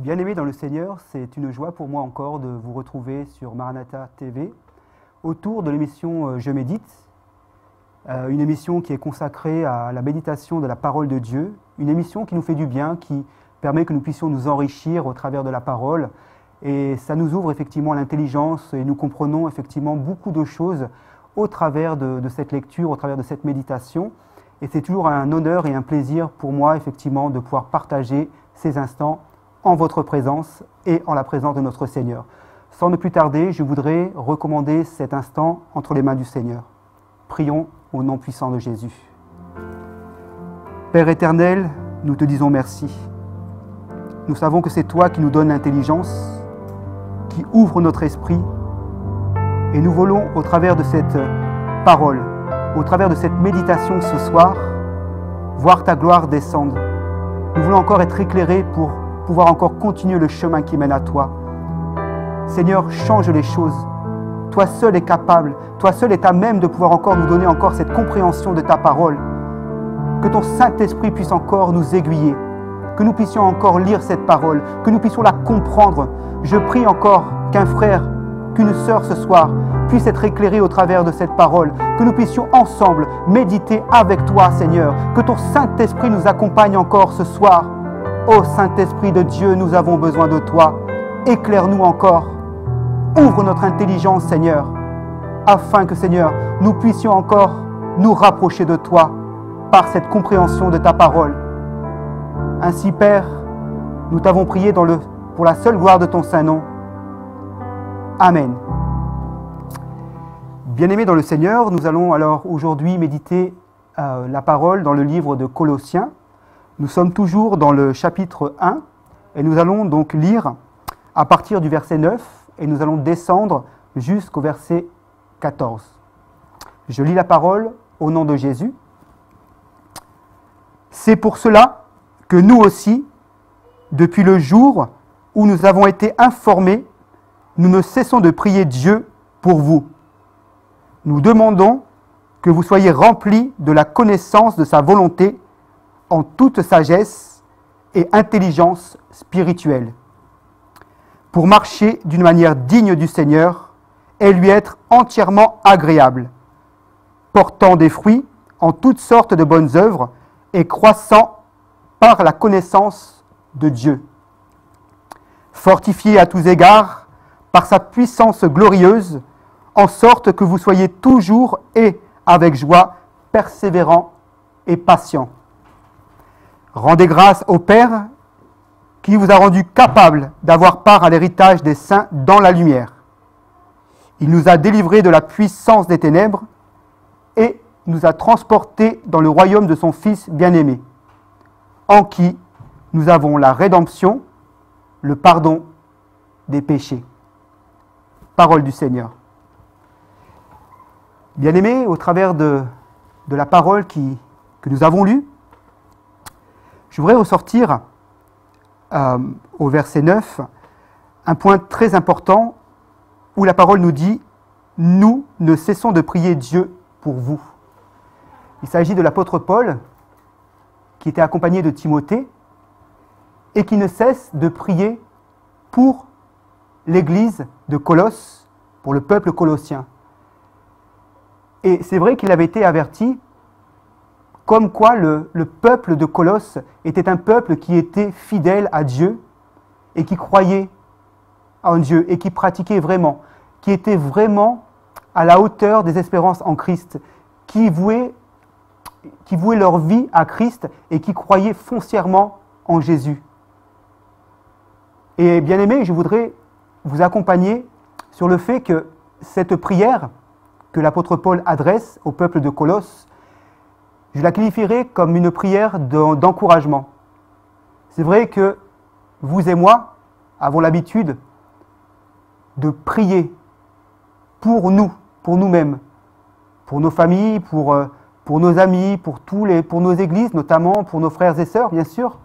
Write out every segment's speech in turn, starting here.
Bien-aimés dans le Seigneur, c'est une joie pour moi encore de vous retrouver sur Maranatha TV autour de l'émission Je médite, une émission qui est consacrée à la méditation de la parole de Dieu, une émission qui nous fait du bien, qui permet que nous puissions nous enrichir au travers de la parole, et ça nous ouvre effectivement l'intelligence et nous comprenons effectivement beaucoup de choses au travers de cette lecture, au travers de cette méditation, et c'est toujours un honneur et un plaisir pour moi effectivement de pouvoir partager ces instants en votre présence et en la présence de notre Seigneur. Sans ne plus tarder, je voudrais recommander cet instant entre les mains du Seigneur. Prions au nom puissant de Jésus. Père éternel, nous te disons merci. Nous savons que c'est toi qui nous donnes l'intelligence, qui ouvre notre esprit, et nous voulons, au travers de cette parole, au travers de cette méditation ce soir, voir ta gloire descendre. Nous voulons encore être éclairés pour pouvoir encore continuer le chemin qui mène à toi. Seigneur, change les choses. Toi seul es capable, toi seul est à même de pouvoir encore nous donner encore cette compréhension de ta parole. Que ton Saint-Esprit puisse encore nous aiguiller, que nous puissions encore lire cette parole, que nous puissions la comprendre. Je prie encore qu'un frère, qu'une sœur ce soir puisse être éclairé au travers de cette parole, que nous puissions ensemble méditer avec toi, Seigneur, que ton Saint-Esprit nous accompagne encore ce soir. Ô Saint-Esprit de Dieu, nous avons besoin de toi. Éclaire-nous encore. Ouvre notre intelligence, Seigneur, afin que, Seigneur, nous puissions encore nous rapprocher de toi par cette compréhension de ta parole. Ainsi, Père, nous t'avons prié pour la seule gloire de ton Saint-Nom. Amen. Bien-aimés dans le Seigneur, nous allons alors aujourd'hui méditer la parole dans le livre de Colossiens. Nous sommes toujours dans le chapitre 1 et nous allons donc lire à partir du verset 9 et nous allons descendre jusqu'au verset 14. Je lis la parole au nom de Jésus. C'est pour cela que nous aussi, depuis le jour où nous avons été informés, nous ne cessons de prier Dieu pour vous. Nous demandons que vous soyez remplis de la connaissance de sa volonté en toute sagesse et intelligence spirituelle, pour marcher d'une manière digne du Seigneur et lui être entièrement agréable, portant des fruits en toutes sortes de bonnes œuvres et croissant par la connaissance de Dieu, fortifiés à tous égards par sa puissance glorieuse, en sorte que vous soyez toujours et avec joie persévérants et patients. Rendez grâce au Père qui vous a rendu capable d'avoir part à l'héritage des saints dans la lumière. Il nous a délivrés de la puissance des ténèbres et nous a transportés dans le royaume de son Fils bien-aimé, en qui nous avons la rédemption, le pardon des péchés. Parole du Seigneur. Bien-aimés, au travers de la parole que nous avons lue, je voudrais ressortir au verset 9 un point très important où la parole nous dit « Nous ne cessons de prier Dieu pour vous ». Il s'agit de l'apôtre Paul qui était accompagné de Timothée et qui ne cesse de prier pour l'église de Colosse, pour le peuple colossien. Et c'est vrai qu'il avait été averti comme quoi le peuple de Colosse était un peuple qui était fidèle à Dieu et qui croyait en Dieu et qui pratiquait vraiment, qui était vraiment à la hauteur des espérances en Christ, qui vouaient leur vie à Christ et qui croyaient foncièrement en Jésus. Et bien aimés, je voudrais vous accompagner sur le fait que cette prière que l'apôtre Paul adresse au peuple de Colosse, je la qualifierais comme une prière d'encouragement. C'est vrai que vous et moi avons l'habitude de prier pour nous, pour nous-mêmes, pour nos familles, pour nos amis, pour nos églises, notamment pour nos frères et sœurs, bien sûr.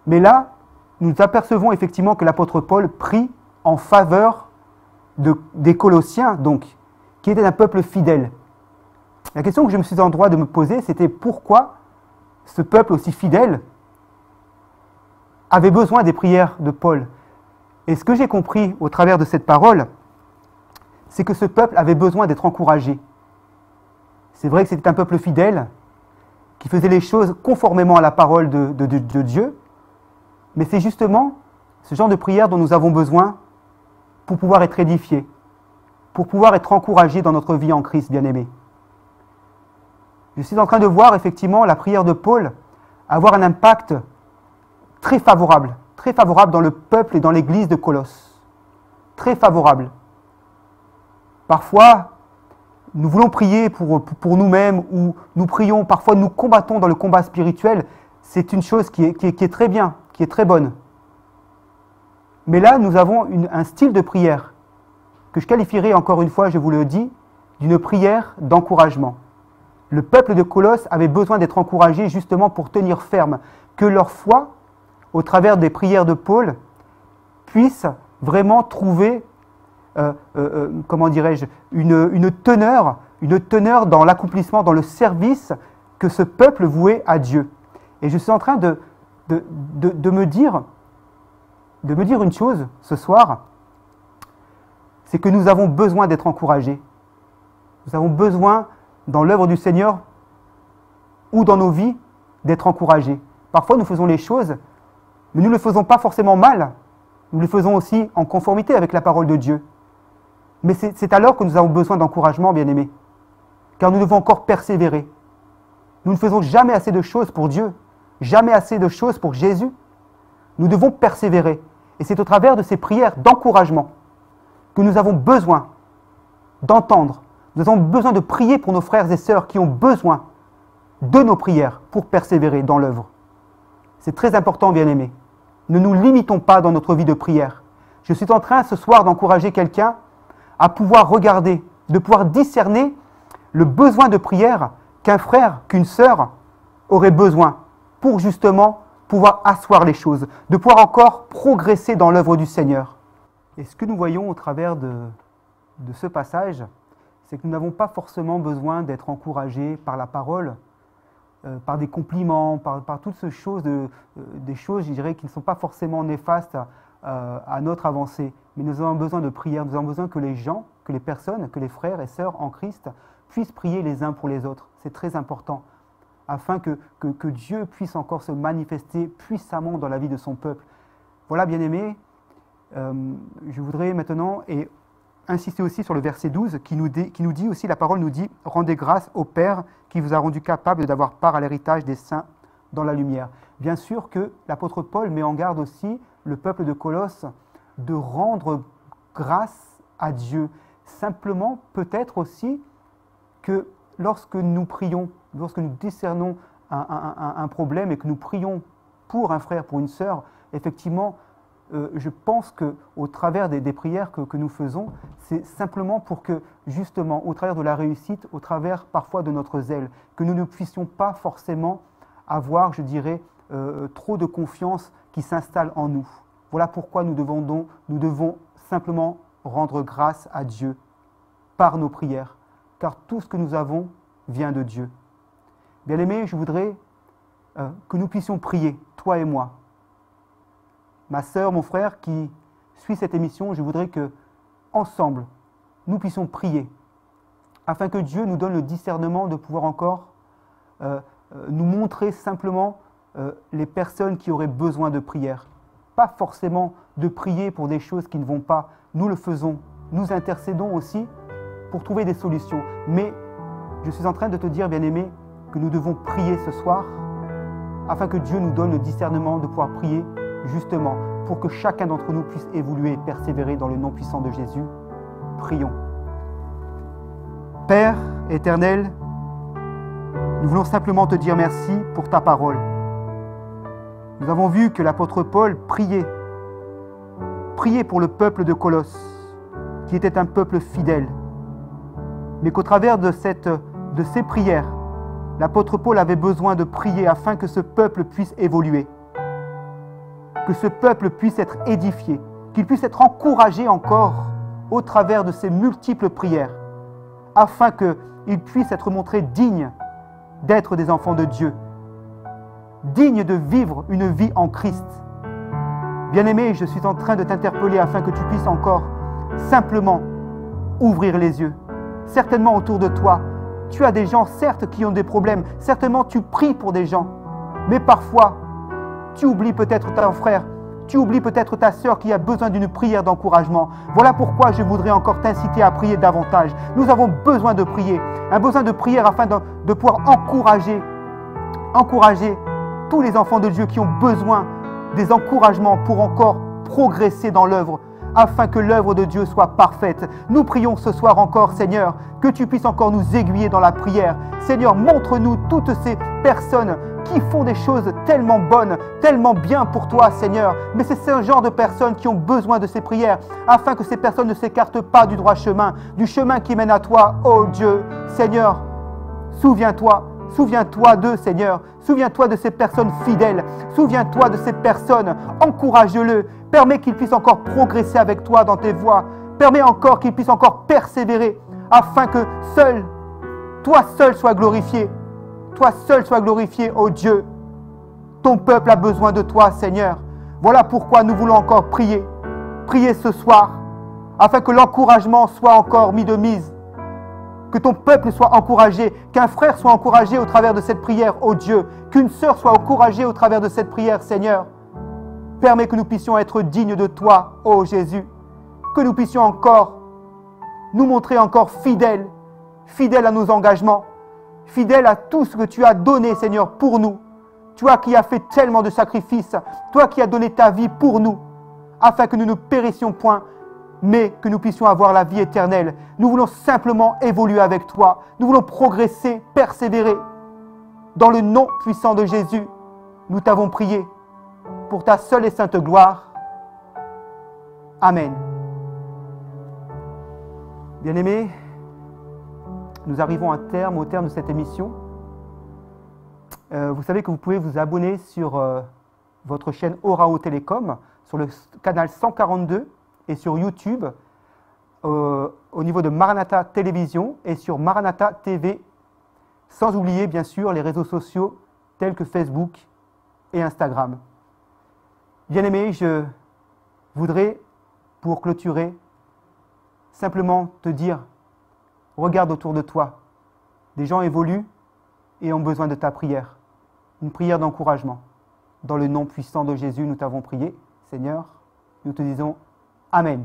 Mais là, nous apercevons effectivement que l'apôtre Paul prie en faveur des Colossiens, donc, qui étaient un peuple fidèle. La question que je me suis en droit de me poser, c'était pourquoi ce peuple aussi fidèle avait besoin des prières de Paul. Et ce que j'ai compris au travers de cette parole, c'est que ce peuple avait besoin d'être encouragé. C'est vrai que c'était un peuple fidèle, qui faisait les choses conformément à la parole de Dieu, mais c'est justement ce genre de prière dont nous avons besoin pour pouvoir être édifiés, pour pouvoir être encouragés dans notre vie en Christ, bien-aimés. Je suis en train de voir effectivement la prière de Paul avoir un impact très favorable dans le peuple et dans l'église de Colosse. Très favorable. Parfois, nous voulons prier pour nous-mêmes, ou nous prions, parfois nous combattons dans le combat spirituel. C'est une chose qui est très bien, qui est très bonne. Mais là, nous avons un style de prière que je qualifierais, encore une fois, je vous le dis, d'une prière d'encouragement. Le peuple de Colosse avait besoin d'être encouragé justement pour tenir ferme, que leur foi, au travers des prières de Paul, puisse vraiment trouver, comment dirais-je, une teneur dans l'accomplissement, dans le service que ce peuple vouait à Dieu. Et je suis en train de me dire une chose ce soir, c'est que nous avons besoin d'être encouragés. Nous avons besoin, dans l'œuvre du Seigneur ou dans nos vies, d'être encouragés. Parfois, nous faisons les choses, mais nous ne le faisons pas forcément mal. Nous le faisons aussi en conformité avec la parole de Dieu. Mais c'est alors que nous avons besoin d'encouragement, bien-aimés. Car nous devons encore persévérer. Nous ne faisons jamais assez de choses pour Dieu, jamais assez de choses pour Jésus. Nous devons persévérer. Et c'est au travers de ces prières d'encouragement que nous avons besoin d'entendre. Nous avons besoin de prier pour nos frères et sœurs qui ont besoin de nos prières pour persévérer dans l'œuvre. C'est très important, bien-aimés. Ne nous limitons pas dans notre vie de prière. Je suis en train ce soir d'encourager quelqu'un à pouvoir regarder, de pouvoir discerner le besoin de prière qu'un frère, qu'une sœur aurait besoin pour justement pouvoir asseoir les choses, de pouvoir encore progresser dans l'œuvre du Seigneur. Et ce que nous voyons au travers de ce passage, c'est que nous n'avons pas forcément besoin d'être encouragés par la parole, par des compliments, par toutes ces choses, des choses, je dirais, qui ne sont pas forcément néfastes à notre avancée. Mais nous avons besoin de prière, nous avons besoin que les gens, que les personnes, que les frères et sœurs en Christ puissent prier les uns pour les autres. C'est très important, afin que Dieu puisse encore se manifester puissamment dans la vie de son peuple. Voilà, bien-aimés, je voudrais maintenant insister aussi sur le verset 12 qui nous dit aussi, la parole nous dit « Rendez grâce au Père qui vous a rendu capable d'avoir part à l'héritage des saints dans la lumière ». Bien sûr que l'apôtre Paul met en garde aussi le peuple de Colosse de rendre grâce à Dieu. Simplement, peut-être aussi que lorsque nous prions, lorsque nous discernons un problème et que nous prions pour un frère, pour une sœur, effectivement, je pense qu'au travers des prières que nous faisons, c'est simplement pour que, justement, au travers de la réussite, au travers parfois de notre zèle, que nous ne puissions pas forcément avoir, je dirais, trop de confiance qui s'installe en nous. Voilà pourquoi nous devons simplement rendre grâce à Dieu par nos prières, car tout ce que nous avons vient de Dieu. Bien-aimés, je voudrais que nous puissions prier, toi et moi. Ma sœur, mon frère qui suit cette émission, je voudrais que, ensemble, nous puissions prier, afin que Dieu nous donne le discernement de pouvoir encore nous montrer simplement les personnes qui auraient besoin de prière. Pas forcément de prier pour des choses qui ne vont pas, nous le faisons, nous intercédons aussi pour trouver des solutions. Mais je suis en train de te dire, bien-aimé, que nous devons prier ce soir, afin que Dieu nous donne le discernement de pouvoir prier justement, pour que chacun d'entre nous puisse évoluer et persévérer dans le nom puissant de Jésus. Prions. Père éternel, nous voulons simplement te dire merci pour ta parole. Nous avons vu que l'apôtre Paul priait pour le peuple de Colosse, qui était un peuple fidèle, mais qu'au travers de ces prières, l'apôtre Paul avait besoin de prier afin que ce peuple puisse évoluer, que ce peuple puisse être édifié, qu'il puisse être encouragé encore au travers de ces multiples prières, afin qu'il puisse être montré digne d'être des enfants de Dieu, digne de vivre une vie en Christ, Bien-aimé, je suis en train de t'interpeller afin que tu puisses encore simplement ouvrir les yeux. Certainement autour de toi, tu as des gens, certes, qui ont des problèmes. Certainement, tu pries pour des gens. Mais parfois, tu oublies peut-être ton frère. Tu oublies peut-être ta sœur qui a besoin d'une prière d'encouragement. Voilà pourquoi je voudrais encore t'inciter à prier davantage. Nous avons besoin de prier. Un besoin de prière afin de pouvoir encourager tous les enfants de Dieu qui ont besoin des encouragements pour encore progresser dans l'œuvre, afin que l'œuvre de Dieu soit parfaite. Nous prions ce soir encore, Seigneur, que tu puisses encore nous aiguiller dans la prière. Seigneur, montre-nous toutes ces personnes qui font des choses tellement bonnes, tellement bien pour toi, Seigneur. Mais c'est ce genre de personnes qui ont besoin de ces prières, afin que ces personnes ne s'écartent pas du droit chemin, du chemin qui mène à toi, ô Dieu. Seigneur, souviens-toi d'eux, Seigneur. Souviens-toi de ces personnes fidèles. Souviens-toi de ces personnes. Encourage-le. Permets qu'ils puissent encore progresser avec toi dans tes voies. Permets encore qu'ils puissent encore persévérer, afin que toi seul sois glorifié. Toi seul sois glorifié, ô Dieu. Ton peuple a besoin de toi, Seigneur. Voilà pourquoi nous voulons encore prier. Prier ce soir, afin que l'encouragement soit encore mis de mise. Que ton peuple soit encouragé, qu'un frère soit encouragé au travers de cette prière, ô Dieu. Qu'une sœur soit encouragée au travers de cette prière, Seigneur. Permets que nous puissions être dignes de toi, ô Jésus. Que nous puissions encore nous montrer encore fidèles à nos engagements, fidèles à tout ce que tu as donné, Seigneur, pour nous. Toi qui as fait tellement de sacrifices, toi qui as donné ta vie pour nous, afin que nous ne périssions point, mais que nous puissions avoir la vie éternelle. Nous voulons simplement évoluer avec toi. Nous voulons progresser, persévérer. Dans le nom puissant de Jésus, nous t'avons prié pour ta seule et sainte gloire. Amen. Bien-aimés, nous arrivons au terme de cette émission. Vous savez que vous pouvez vous abonner sur votre chaîne Orao Télécom, sur le canal 142 et sur YouTube, au niveau de Maranatha Télévision et sur Maranatha TV, sans oublier bien sûr les réseaux sociaux tels que Facebook et Instagram. Bien-aimé, je voudrais, pour clôturer, simplement te dire, regarde autour de toi. Des gens évoluent et ont besoin de ta prière. Une prière d'encouragement. Dans le nom puissant de Jésus, nous t'avons prié. Seigneur, nous te disons Amen.